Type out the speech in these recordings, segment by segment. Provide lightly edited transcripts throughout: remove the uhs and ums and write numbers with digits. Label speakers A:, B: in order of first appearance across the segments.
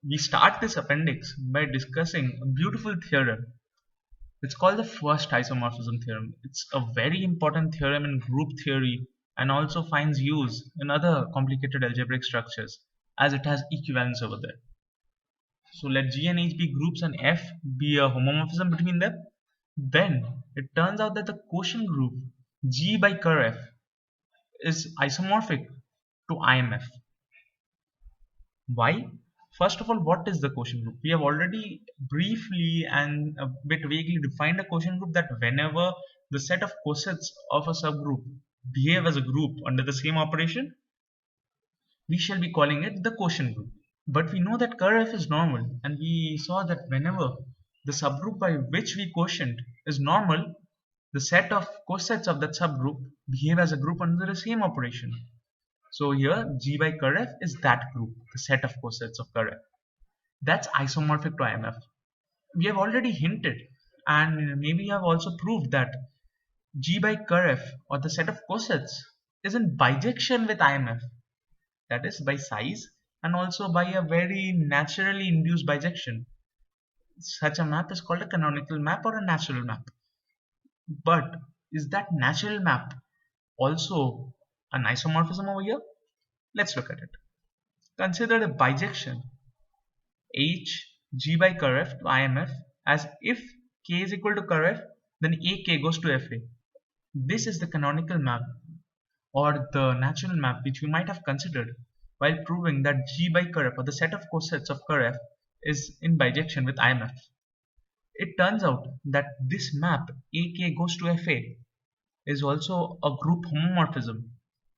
A: We start this appendix by discussing a beautiful theorem. It's called the first isomorphism theorem. It's a very important theorem in group theory and also finds use in other complicated algebraic structures as it has equivalence over there. So let G and H be groups and F be a homomorphism between them. Then it turns out that the quotient group G by curve F is isomorphic to IMF. Why? First of all, what is the quotient group? We have already briefly and a bit vaguely defined a quotient group, that whenever the set of cosets of a subgroup behave as a group under the same operation, we shall be calling it the quotient group. But we know that curve F is normal, and we saw that whenever the subgroup by which we quotient is normal, the set of cosets of that subgroup behave as a group under the same operation. So here G by curve F is that group, the set of cosets of curve F. That's isomorphic to IMF. We have already hinted and maybe have also proved that G by curve F, or the set of cosets, is in bijection with IMF, that is by size and also by a very naturally induced bijection. Such a map is called a canonical map or a natural map. But is that natural map also an isomorphism over here? Let's look at it. Consider the bijection H G by curve F to IMF, as if K is equal to curve F, then AK goes to FA. This is the canonical map or the natural map which we might have considered while proving that G by curve F, or the set of cosets of curve F, is in bijection with IMF. It turns out that this map AK goes to FA is also a group homomorphism,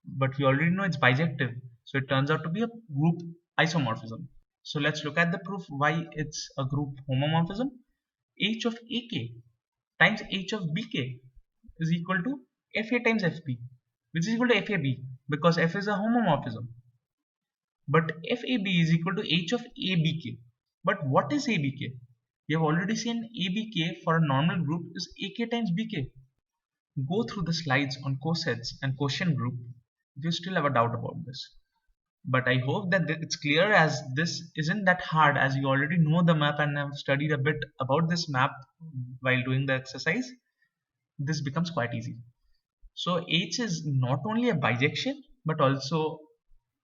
A: but we already know it's bijective, so it turns out to be a group isomorphism. So let's look at the proof why it's a group homomorphism. H of AK times H of BK is equal to FA times FB, which is equal to FAB, because F is a homomorphism. But FAB is equal to H of ABK. But what is ABK? We have already seen ABK for a normal group is AK times BK. Go through the slides on cosets and quotient group if you still have a doubt about this. But I hope that it's clear, as this isn't that hard, as you already know the map and have studied a bit about this map while doing the exercise. This becomes quite easy. So H is not only a bijection but also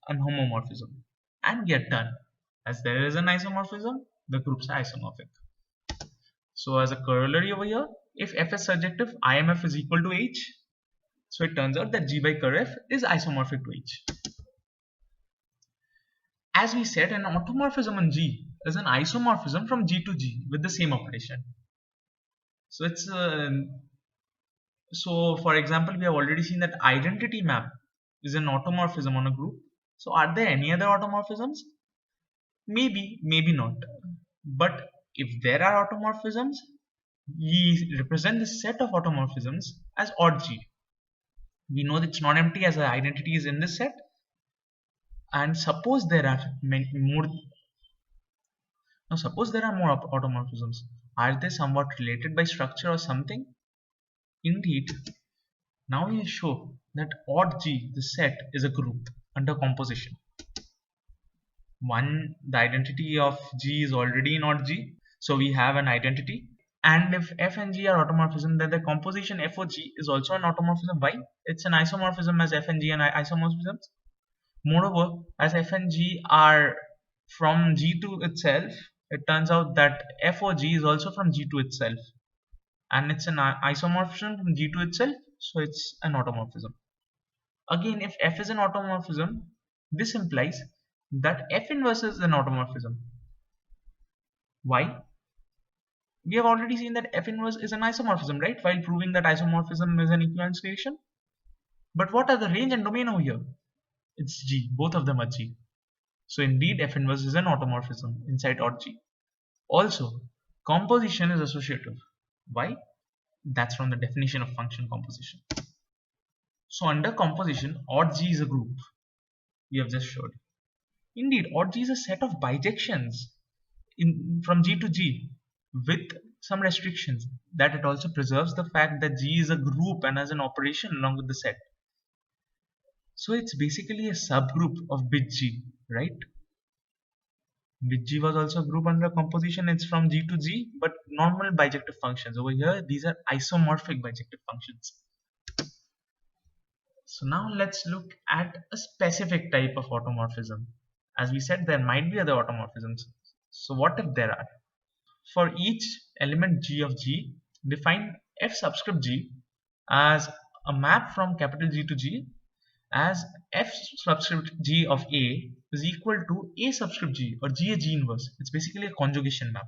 A: an homomorphism. And we are done. As there is an isomorphism, the groups are isomorphic. So as a corollary over here, if F is surjective, IMF is equal to H. So it turns out that G by curve F is isomorphic to H. As we said, an automorphism on G is an isomorphism from G to G with the same operation. So it's so for example, we have already seen that identity map is an automorphism on a group. So are there any other automorphisms? Maybe, maybe not. But if there are automorphisms, we represent the set of automorphisms as odd G. We know that it's not empty as the identity is in this set. And suppose there are more. Now, suppose there are more automorphisms. Are they somewhat related by structure or something? Indeed. Now we show that odd G, the set, is a group under composition. One, the identity of G is already in odd G, so we have an identity. And if F and G are automorphism, then the composition F of G is also an automorphism. Why? It's an isomorphism, as F and G are isomorphisms. Moreover, as F and G are from G to itself, it turns out that F or G is also from G to itself. And it's an isomorphism from G to itself, so it's an automorphism. Again, if F is an automorphism, this implies that F inverse is an automorphism. Why? We have already seen that F inverse is an isomorphism, right? While proving that isomorphism is an equivalence relation. But what are the range and domain over here? It's G. Both of them are G. So indeed, F inverse is an automorphism inside odd G. Also, composition is associative. Why? That's from the definition of function composition. So under composition, odd G is a group. We have just showed. Indeed, odd G is a set of bijections from G to G with some restrictions, that it also preserves the fact that G is a group and has an operation along with the set. So it's basically a subgroup of bit G, right? which G was also a group under composition. It's from G to G, but normal bijective functions. Over here, these are isomorphic bijective functions. So now let's look at a specific type of automorphism. As we said, there might be other automorphisms. So what if there are? For each element G of G, define F subscript G as a map from capital G to G as F subscript G of A is equal to A subscript G or G a G inverse. It's basically a conjugation map.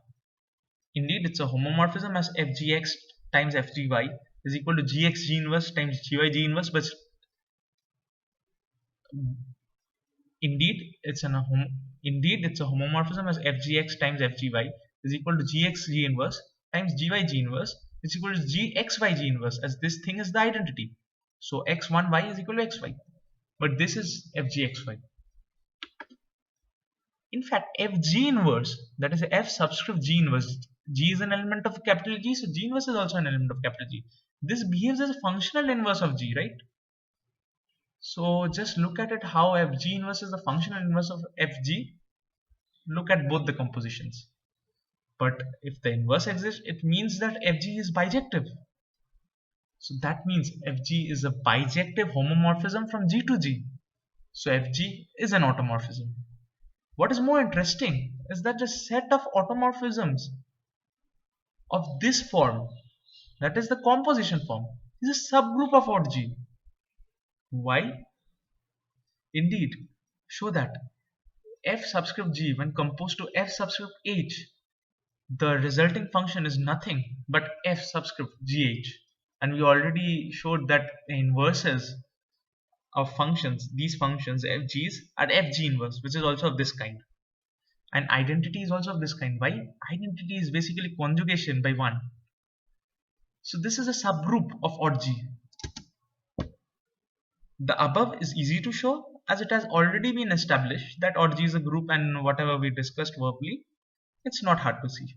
A: Indeed, it's a homomorphism as Fgx times Fgy is equal to Gx G inverse times Gy G inverse, but indeed it's a homomorphism as Fgx times Fgy is equal to Gx G inverse times Gy G inverse is equal to Gxy G inverse, as this thing is the identity. So x1y is equal to xy, but this is Fgxy. In fact, Fg inverse, that is F subscript G inverse, G is an element of capital G, so G inverse is also an element of capital G. This behaves as a functional inverse of G, right? So just look at it how Fg inverse is the functional inverse of Fg. Look at both the compositions. But if the inverse exists, it means that Fg is bijective. So that means Fg is a bijective homomorphism from G to G. So Fg is an automorphism. What is more interesting is that the set of automorphisms of this form, that is the composition form, is a subgroup of odd G. Why? Indeed, show that F subscript G when composed to F subscript H, the resulting function is nothing but F subscript GH. And we already showed that the inverses of functions, these functions FGs, are Fg inverse, which is also of this kind. And identity is also of this kind. Why? Identity is basically conjugation by 1. So this is a subgroup of odd G. The above is easy to show as it has already been established that odd G is a group, and whatever we discussed verbally, it's not hard to see.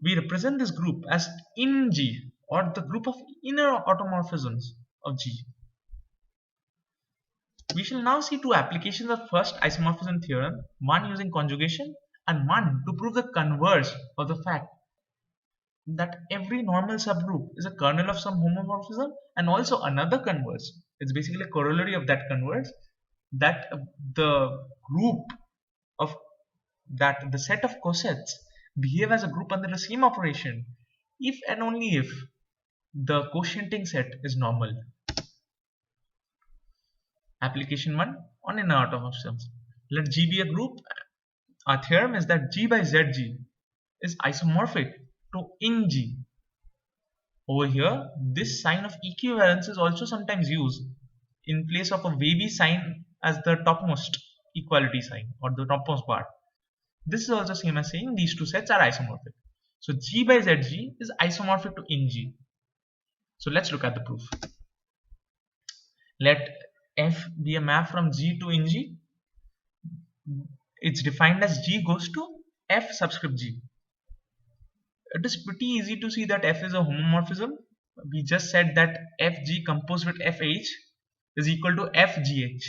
A: We represent this group as in G, or the group of inner automorphisms of G. We shall now see two applications of first isomorphism theorem, one using conjugation and one to prove the converse of the fact that every normal subgroup is a kernel of some homomorphism, and also another converse. It's basically a corollary of that converse, that the group of that the set of cosets behave as a group under the same operation if and only if the quotienting set is normal. Application 1 on inner automorphisms. Let G be a group. Our theorem is that G by ZG is isomorphic to in G. Over here, this sign of equivalence is also sometimes used in place of a wavy sign as the topmost equality sign or the topmost bar. This is also same as saying these two sets are isomorphic. So G by ZG is isomorphic to in G. So let's look at the proof. Let F be a map from G to in G. It's defined as G goes to F subscript G. It is pretty easy to see that F is a homomorphism. We just said that Fg composed with Fh is equal to Fgh.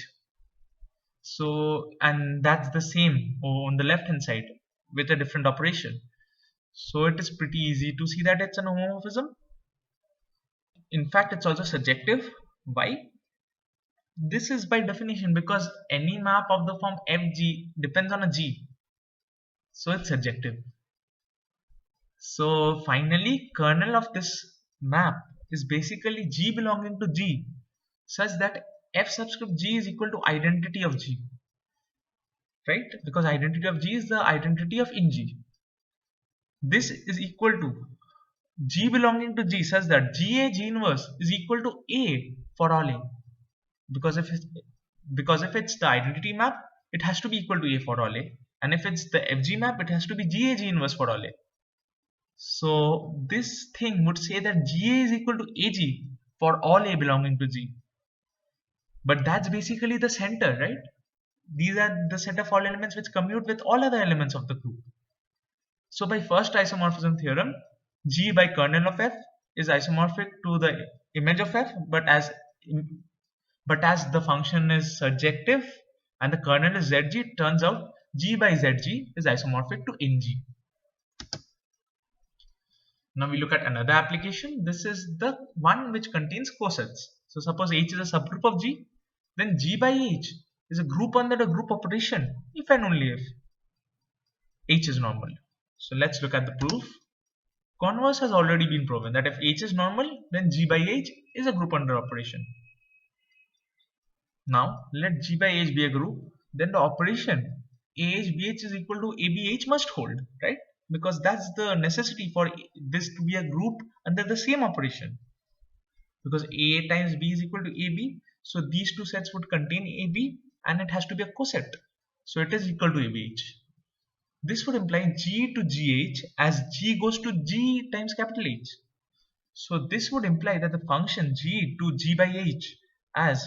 A: So, and that's the same on the left hand side with a different operation. So it is pretty easy to see that it's an homomorphism. In fact, it's also surjective. Why? This is by definition because any map of the form Fg depends on a G. So it's surjective. So finally, kernel of this map is basically G belonging to G, such that F subscript G is equal to identity of G, right? Because identity of G is the identity of in G. This is equal to G belonging to G, such that GA G inverse is equal to A for all A. Because if it's the identity map, it has to be equal to A for all A, and if it's the FG map, it has to be GA G inverse for all A. So this thing would say that GA is equal to AG for all A belonging to G. But that's basically the center, right? These are the set of all elements which commute with all other elements of the group. So by first isomorphism theorem, G by kernel of F is isomorphic to the image of F, but as the function is surjective and the kernel is ZG, it turns out G by ZG is isomorphic to Ng. Now we look at another application. This is the one which contains cosets. So suppose H is a subgroup of G, then G by H is a group under the group operation if and only if H is normal. So let's look at the proof. Converse has already been proven that if H is normal, then G by H is a group under operation. Now let G by H be a group, then the operation AHBH is equal to ABH must hold, right? Because that's the necessity for this to be a group under the same operation. Because A times B is equal to AB, so these two sets would contain AB and it has to be a coset. So it is equal to ABH. This would imply G to GH as G goes to G times capital H. So this would imply that the function G to G by H as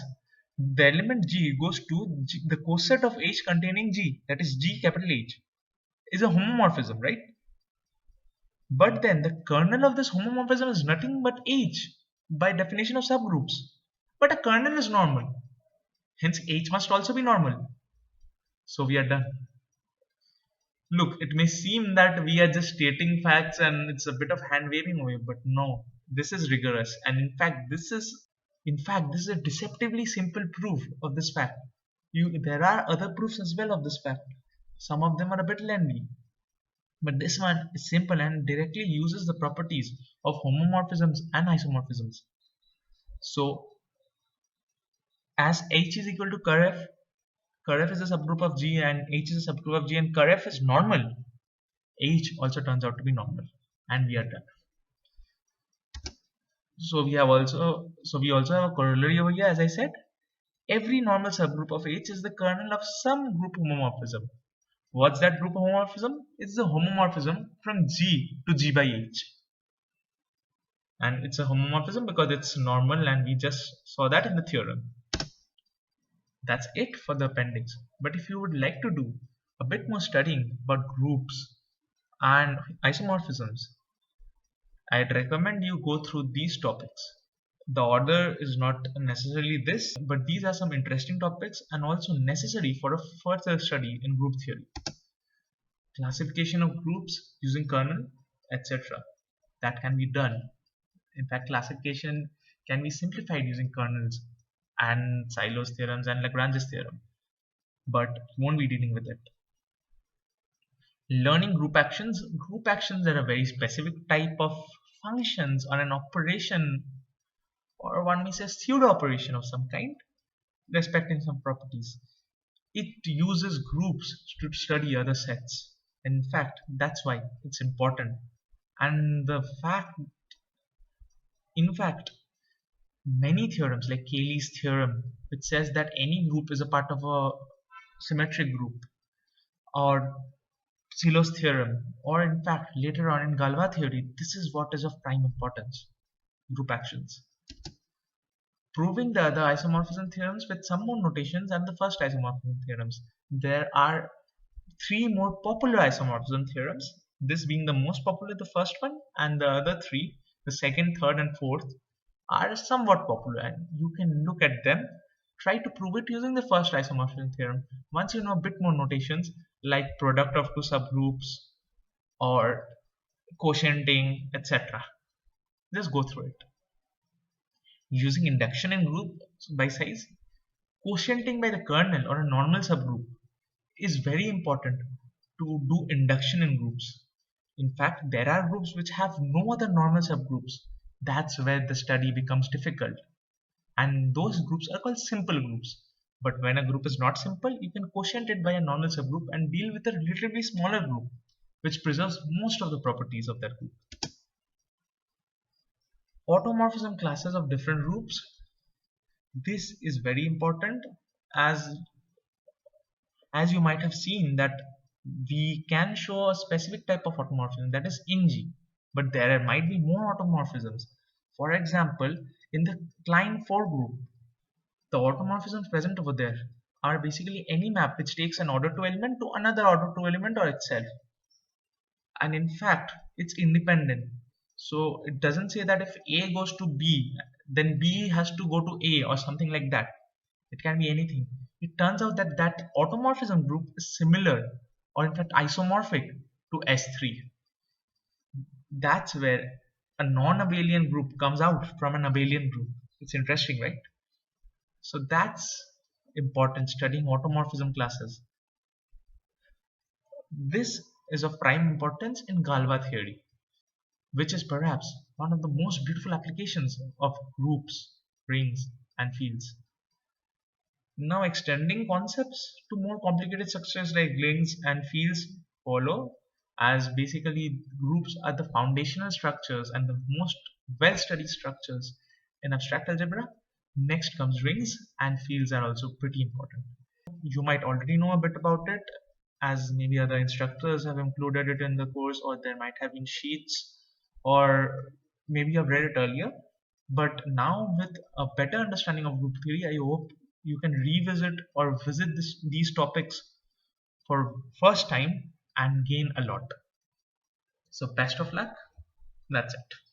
A: the element G goes to G, the coset of H containing G, that is G capital H, is a homomorphism, right? But then the kernel of this homomorphism is nothing but H by definition of subgroups. But a kernel is normal, hence H must also be normal. So we are done. Look, it may seem that we are just stating facts and it's a bit of hand waving away, but no, this is rigorous. And in fact, this is a deceptively simple proof of this fact. There are other proofs as well of this fact. Some of them are a bit lengthy, but this one is simple and directly uses the properties of homomorphisms and isomorphisms. So, as H is equal to kerf, kerf is a subgroup of G and H is a subgroup of G and kerf is normal, H also turns out to be normal, and we are done. So we also have a corollary over here, as I said. Every normal subgroup of H is the kernel of some group homomorphism. What's that group homomorphism? It's the homomorphism from G to G by H. And it's a homomorphism because it's normal and we just saw that in the theorem. That's it for the appendix. But if you would like to do a bit more studying about groups and isomorphisms, I'd recommend you go through these topics. The order is not necessarily this, but these are some interesting topics and also necessary for a further study in group theory. Classification of groups using kernel, etc. That can be done. In fact, classification can be simplified using kernels and Sylow's theorems and Lagrange's theorem, but we won't be dealing with it. Learning group actions. Group actions are a very specific type of functions on an operation, or one may say pseudo operation of some kind, respecting some properties. It uses groups to study other sets. In fact, that's why it's important. And in fact, many theorems like Cayley's theorem, which says that any group is a part of a symmetric group, or Sylow's theorem, or in fact later on in Galois theory, this is what is of prime importance: group actions. Proving the other isomorphism theorems with some more notations and the first isomorphism theorems. There are three more popular isomorphism theorems, this being the most popular, the first one, and the other three, the second, third, and fourth, are somewhat popular, and you can look at them. Try to prove it using the first isomorphism theorem. Once you know a bit more notations like product of two subgroups or quotienting, etc., just go through it. Using induction in group by size, quotienting by the kernel or a normal subgroup is very important to do induction in groups. In fact, there are groups which have no other normal subgroups. That's where the study becomes difficult. And those groups are called simple groups. But when a group is not simple, you can quotient it by a normal subgroup and deal with a relatively smaller group, which preserves most of the properties of that group. Automorphism classes of different groups. This is very important, as you might have seen that we can show a specific type of automorphism, that is in G, but there might be more automorphisms. For example, in the Klein 4 group, the automorphisms present over there are basically any map which takes an order 2 element to another order 2 element or itself, and in fact it's independent. So it doesn't say that if A goes to B, then B has to go to A or something like that. It can be anything. It turns out that that automorphism group is similar, or in fact isomorphic, to S3. That's where a non-abelian group comes out from an abelian group. It's interesting, right? So that's important, studying automorphism classes. This is of prime importance in Galois theory, which is perhaps one of the most beautiful applications of groups, rings, and fields. Now, extending concepts to more complicated structures like rings and fields follow, as basically groups are the foundational structures and the most well studied structures in abstract algebra. Next comes rings, and fields are also pretty important. You might already know a bit about it, as maybe other instructors have included it in the course, or there might have been sheets, or maybe you've read it earlier. But now, with a better understanding of group theory, I hope you can revisit or visit these topics for first time and gain a lot. So, best of luck. That's it.